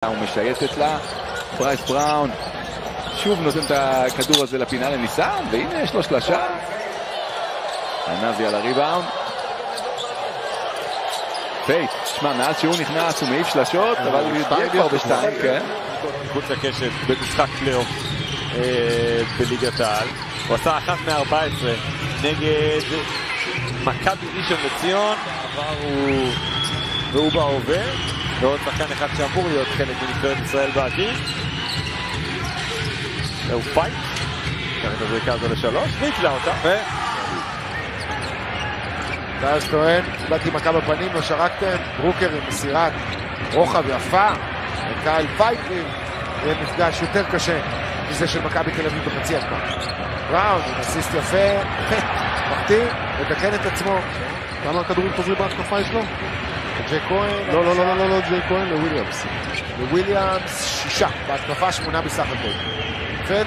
הוא משייטת לה, ברייס בראון שוב נותן את הכדור הזה לפינה לניסן, והנה יש לו שלשה. ענבי על הריבאונד. פייט, שמע, מאז שהוא נכנס הוא מעיף שלשות, אבל הוא יודע כבר בשתיים, כן? מחוץ לקשת במשחק פלייאוף בליגת העל. הוא עשה 1 מ-14 נגד מכבי ראשון לציון, והוא בהווה, ועוד שחקן אחד שאמור להיות חלק מנבחרת ישראל בעתיד. הוא פייט, קח את הזריקה הזו לשלוש, והקלה אותה. ואז טוען, קיבלתי מכה בפנים, לא שרקתם, ברוקר עם מסירת רוחב יפה, וקהל פייטרים, זה מפגש יותר קשה מזה של מכבי תל אביב בחצי הגמר. בראון, עם אסיסט יפה, מחטיא, מתקן את עצמו. כמה כדורים חוזרים בהתקפה יש לו? ג'יי כהן? לא, ג'יי כהן, לוויליאמס. לוויליאמס 6, בהתקפה 8 בסך הכל. פט.